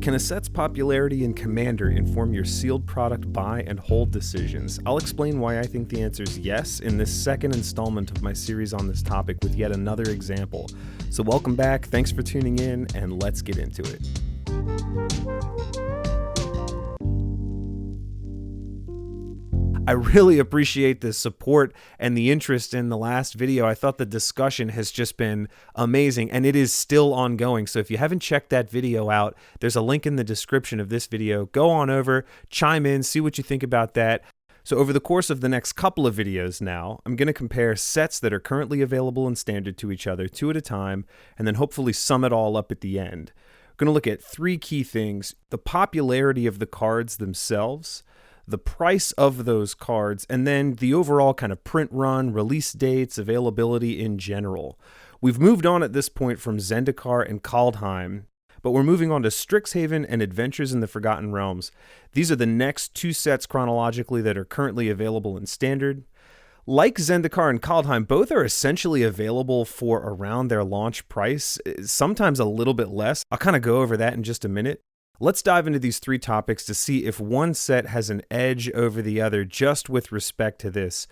Can a set's popularity in Commander inform your sealed product buy and hold decisions? I'll explain why I think the answer is yes in this second installment of my series on this topic with yet another example. So welcome back, thanks for tuning in, and let's get into it. I really appreciate the support and the interest in the last video. I thought the discussion has just been amazing, and it is still ongoing. So if you haven't checked that video out, there's a link in the description of this video. Go on over, chime in, see what you think about that. So over the course of the next couple of videos now, I'm going to compare sets that are currently available in Standard to each other, 2 at a time, and then hopefully sum it all up at the end. We're going to look at 3 key things: the popularity of the cards themselves, the price of those cards, and then the overall kind of print run, release dates, availability in general. We've moved on at this point from Zendikar and Kaldheim, but we're moving on to Strixhaven and Adventures in the Forgotten Realms. These are the next 2 sets chronologically that are currently available in Standard. Like Zendikar and Kaldheim, both are essentially available for around their launch price, sometimes a little bit less. I'll kind of go over that in just a minute. Let's dive into these 3 topics to see if one set has an edge over the other just with respect to this.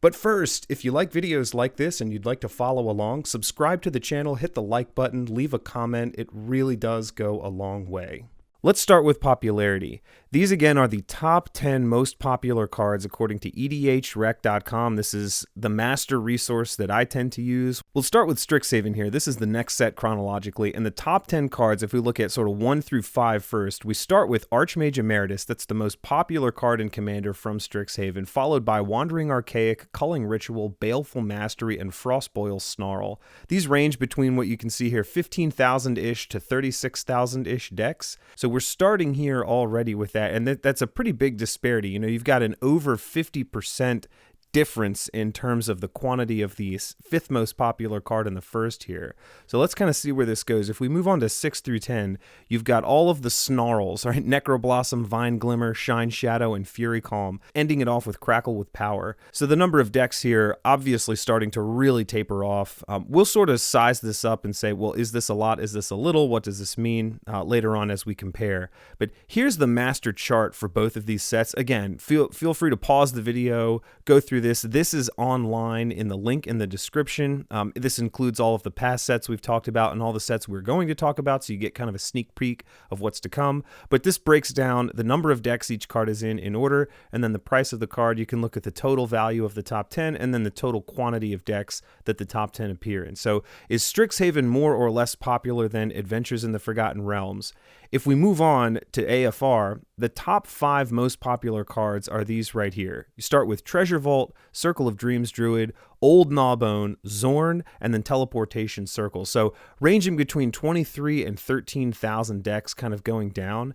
But first, if you like videos like this and you'd like to follow along, subscribe to the channel, hit the like button, leave a comment. It really does go a long way. Let's start with popularity. These again are the top 10 most popular cards according to EDHREC.com. This is the master resource that I tend to use. We'll start with Strixhaven here. This is the next set chronologically. And the top 10 cards, if we look at sort of 1 through 5 first, we start with Archmage Emeritus. That's the most popular card in Commander from Strixhaven, followed by Wandering Archaic, Culling Ritual, Baleful Mastery, and Frostboil Snarl. These range between what you can see here, 15,000-ish to 36,000-ish decks. So we're starting here already with that, and that's a pretty big disparity. You know, you've got an over 50% difference in terms of the quantity of the 5th most popular card in the first here. So let's kind of see where this goes. If we move on to 6 through 10, you've got all of the snarls, right? Necroblossom, Vine Glimmer, Shine Shadow, and Fury Calm, ending it off with Crackle with Power. So the number of decks here obviously starting to really taper off. We'll sort of size this up and say, well, is this a lot? Is this a little? What does this mean later on as we compare? But here's the master chart for both of these sets. Again, feel free to pause the video, go through this. This is online in the link in the description. This includes all of the past sets we've talked about and all the sets we're going to talk about, so you get kind of a sneak peek of what's to come. But this breaks down the number of decks each card is in order, and then the price of the card. You can look at the total value of the top 10 and then the total quantity of decks that the top 10 appear in. So is Strixhaven more or less popular than Adventures in the Forgotten Realms? If we move on to AFR, the top 5 most popular cards are these right here. You start with Treasure Vault, Circle of Dreams Druid, Old Gnawbone, Zorn, and then Teleportation Circle. So ranging between 23 and 13,000 decks kind of going down.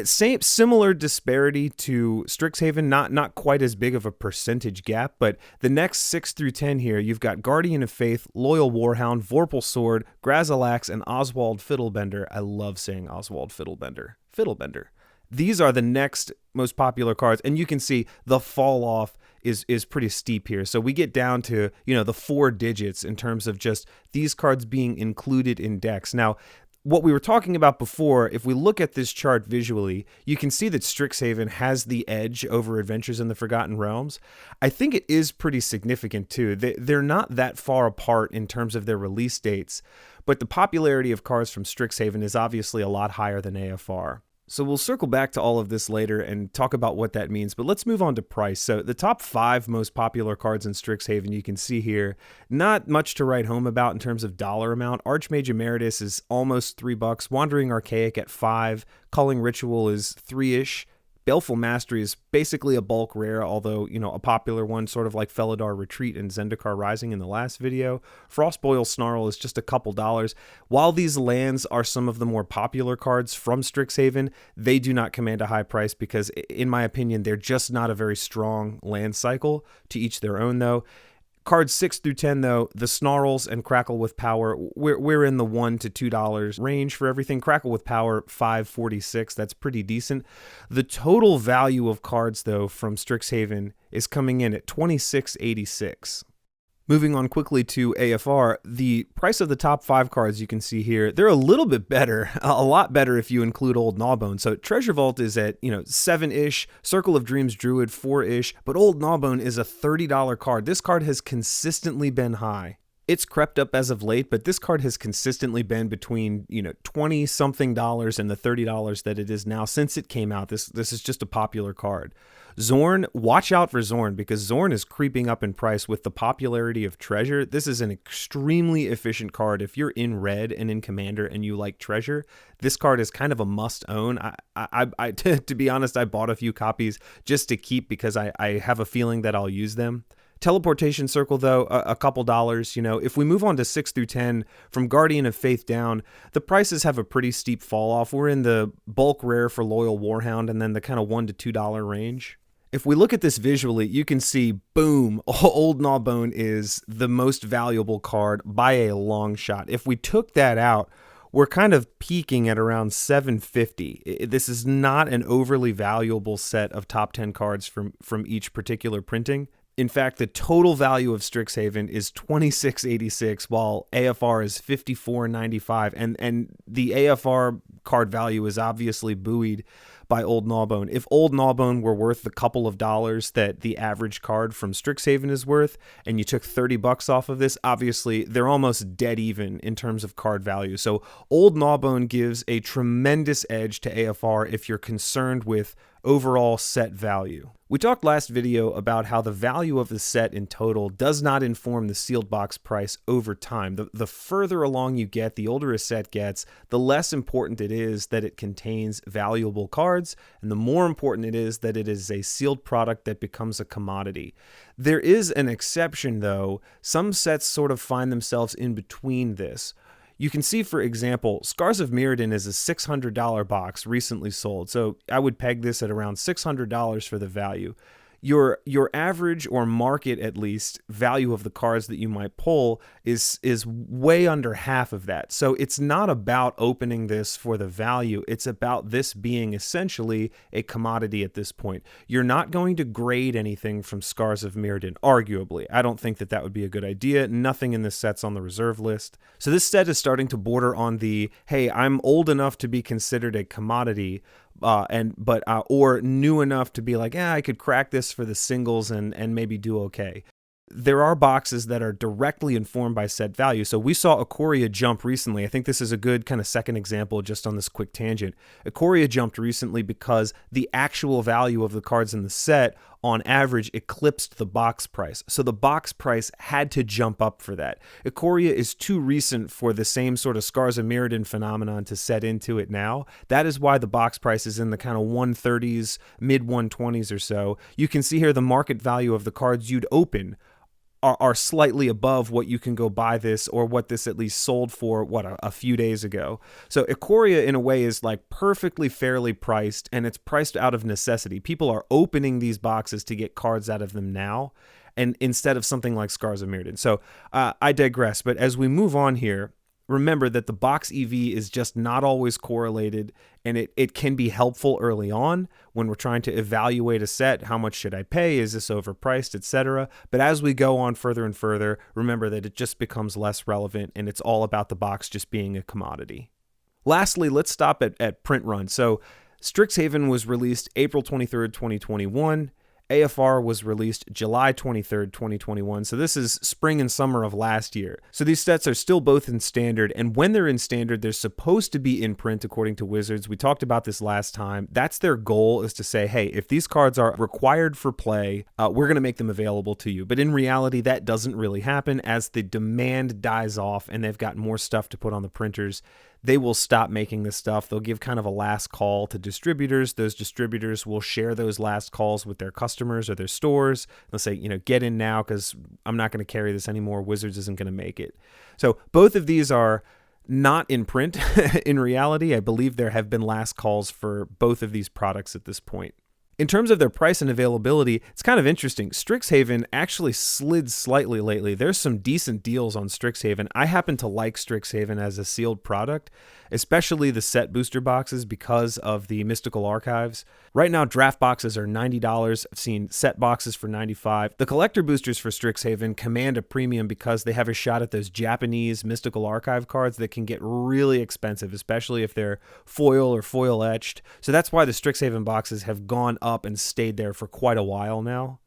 Similar disparity to Strixhaven, not quite as big of a percentage gap, but the next 6 through 10 here, you've got Guardian of Faith, Loyal Warhound, Vorpal Sword, Grazilax, and Oswald Fiddlebender. I love saying Oswald Fiddlebender. Fiddlebender. These are the next most popular cards, and you can see the fall off is pretty steep here. So we get down to, you know, the 4 digits in terms of just these cards being included in decks. Now, what we were talking about before, if we look at this chart visually, you can see that Strixhaven has the edge over Adventures in the Forgotten Realms. I think it is pretty significant too. They're not that far apart in terms of their release dates, but the popularity of cards from Strixhaven is obviously a lot higher than AFR. So we'll circle back to all of this later and talk about what that means, but let's move on to price. So the top 5 most popular cards in Strixhaven, you can see here, not much to write home about in terms of dollar amount. Archmage Emeritus is almost $3, Wandering Archaic at $5, Culling Ritual is $3-ish, Baleful Mastery is basically a bulk rare, although, you know, a popular one, sort of like Felidar Retreat and Zendikar Rising in the last video. Frostboil Snarl is just a couple dollars. While these lands are some of the more popular cards from Strixhaven, they do not command a high price because, in my opinion, they're just not a very strong land cycle. To each their own, though. Cards 6 through 10, though, the Snarls and Crackle with Power, we're in the $1 to $2 range for everything. Crackle with Power, $5.46. That's pretty decent. The total value of cards, though, from Strixhaven is coming in at $26.86. Moving on quickly to AFR, the price of the top 5 cards you can see here, they're a little bit better, a lot better if you include Old Gnawbone. So Treasure Vault is at, 7-ish, Circle of Dreams Druid 4-ish, but Old Gnawbone is a $30 card. This card has consistently been high. It's crept up as of late, but this card has consistently been between, 20 something dollars and the $30 that it is now since it came out. This is just a popular card. Zorn, watch out for Zorn, because Zorn is creeping up in price with the popularity of Treasure. This is an extremely efficient card. If you're in red and in Commander and you like Treasure, this card is kind of a must own. To be honest, I bought a few copies just to keep because I have a feeling that I'll use them. Teleportation Circle, though, a couple dollars. If we move on to 6 through 10, from Guardian of Faith down, the prices have a pretty steep fall off. We're in the bulk rare for Loyal Warhound and then the kind of $1 to $2 range. If we look at this visually, you can see, boom, Old Gnawbone is the most valuable card by a long shot. If we took that out, we're kind of peaking at around $750. This is not an overly valuable set of top 10 cards from each particular printing. In fact, the total value of Strixhaven is $26.86, while AFR is $54.95, and the AFR card value is obviously buoyed by Old Gnawbone. If Old Gnawbone were worth the couple of dollars that the average card from Strixhaven is worth, and you took $30 off of this, obviously they're almost dead even in terms of card value. So Old Gnawbone gives a tremendous edge to AFR if you're concerned with overall set value. We talked last video about how the value of the set in total does not inform the sealed box price over time. The further along you get, the older a set gets, the less important it is that it contains valuable cards, and the more important it is that it is a sealed product that becomes a commodity. There is an exception, though. Some sets sort of find themselves in between this. You can see, for example, Scars of Mirrodin is a $600 box recently sold, so I would peg this at around $600 for the value. Your average, or market at least, value of the cards that you might pull is way under half of that. So it's not about opening this for the value, it's about this being essentially a commodity at this point. You're not going to grade anything from Scars of Mirrodin, arguably. I don't think that would be a good idea. Nothing in this set's on the reserve list. So this set is starting to border on the, hey, I'm old enough to be considered a commodity, or new enough to be like, I could crack this for the singles and maybe do okay. There are boxes that are directly informed by set value. So we saw Ikoria jump recently. I think this is a good kind of second example just on this quick tangent. Ikoria jumped recently because the actual value of the cards in the set on average eclipsed the box price. So the box price had to jump up for that. Ikoria is too recent for the same sort of Scars of Mirrodin phenomenon to set into it now. That is why the box price is in the kind of 130s, mid 120s or so. You can see here the market value of the cards you'd open are slightly above what you can go buy this, or what this at least sold for, a few days ago. So Ikoria, in a way, is like perfectly fairly priced, and it's priced out of necessity. People are opening these boxes to get cards out of them now, and instead of something like Scars of Mirrodin. So I digress, but as we move on here, remember that the box EV is just not always correlated, and it can be helpful early on when we're trying to evaluate a set. How much should I pay? Is this overpriced, etc.? But as we go on further and further, remember that it just becomes less relevant, and it's all about the box just being a commodity. Lastly, let's stop at print run. So Strixhaven was released April 23rd, 2021. AFR was released July 23rd, 2021, so this is spring and summer of last year. So these sets are still both in standard, and when they're in standard, they're supposed to be in print according to Wizards. We talked about this last time. That's their goal, is to say, hey, if these cards are required for play, we're going to make them available to you. But in reality, that doesn't really happen. As the demand dies off and they've got more stuff to put on the printers, they will stop making this stuff. They'll give kind of a last call to distributors. Those distributors will share those last calls with their customers or their stores. They'll say, get in now because I'm not going to carry this anymore. Wizards isn't going to make it. So both of these are not in print. In reality, I believe there have been last calls for both of these products at this point. In terms of their price and availability, it's kind of interesting. Strixhaven actually slid slightly lately. There's some decent deals on Strixhaven. I happen to like Strixhaven as a sealed product. especially the set booster boxes because of the Mystical Archives. Right now, draft boxes are $90. I've seen set boxes for $95. The collector boosters for Strixhaven command a premium because they have a shot at those Japanese Mystical Archive cards that can get really expensive, especially if they're foil or foil etched. So that's why the Strixhaven boxes have gone up and stayed there for quite a while now.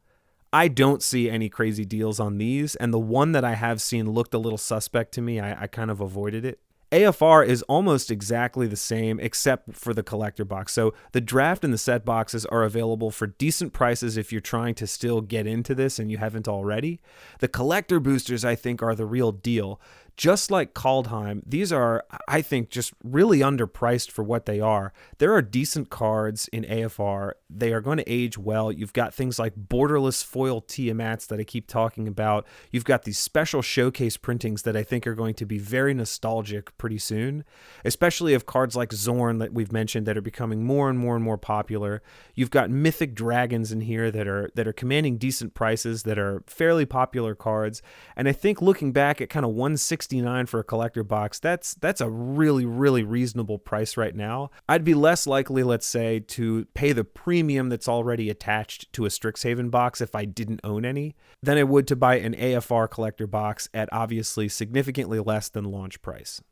I don't see any crazy deals on these, and the one that I have seen looked a little suspect to me. I kind of avoided it. AFR is almost exactly the same except for the collector box. So the draft and the set boxes are available for decent prices if you're trying to still get into this and you haven't already. The collector boosters, I think, are the real deal. Just like Kaldheim, these are, I think, just really underpriced for what they are. There are decent cards in AFR. They are going to age well. You've got things like borderless foil Tiamats that I keep talking about. You've got these special showcase printings that I think are going to be very nostalgic pretty soon, especially of cards like Zorn that we've mentioned that are becoming more and more popular. You've got mythic dragons in here that are commanding decent prices, that are fairly popular cards. And I think looking back at kind of 169 for a collector box, that's a really reasonable price right now. I'd be less likely, let's say, to pay the premium that's already attached to a Strixhaven box if I didn't own any than I would to buy an AFR collector box at obviously significantly less than launch price.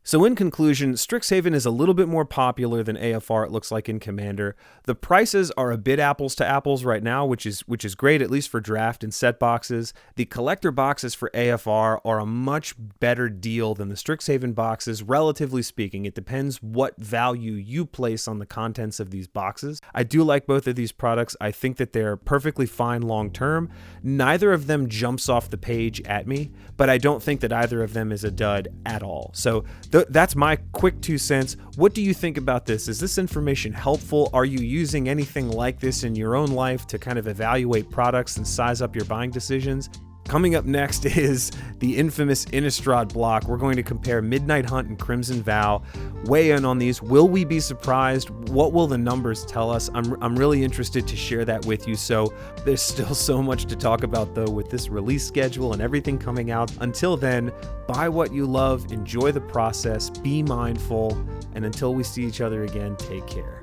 So in conclusion, Strixhaven is a little bit more popular than AFR, it looks like, in Commander. The prices are a bit apples to apples right now, which is great, at least for draft and set boxes. The collector boxes for AFR are a much better deal than the Strixhaven boxes, relatively speaking. It depends what value you place on the contents of these boxes. I do like both of these products. I think that they're perfectly fine long term. Neither of them jumps off the page at me, but I don't think that either of them is a dud at all. So that's my quick 2 cents. What do you think about this? Is this information helpful? Are you using anything like this in your own life to kind of evaluate products and size up your buying decisions? Coming up next is the infamous Innistrad block. We're going to compare Midnight Hunt and Crimson Vow. Weigh in on these. Will we be surprised? What will the numbers tell us? I'm really interested to share that with you. So there's still so much to talk about, though, with this release schedule and everything coming out. Until then, buy what you love, enjoy the process, be mindful, and until we see each other again, take care.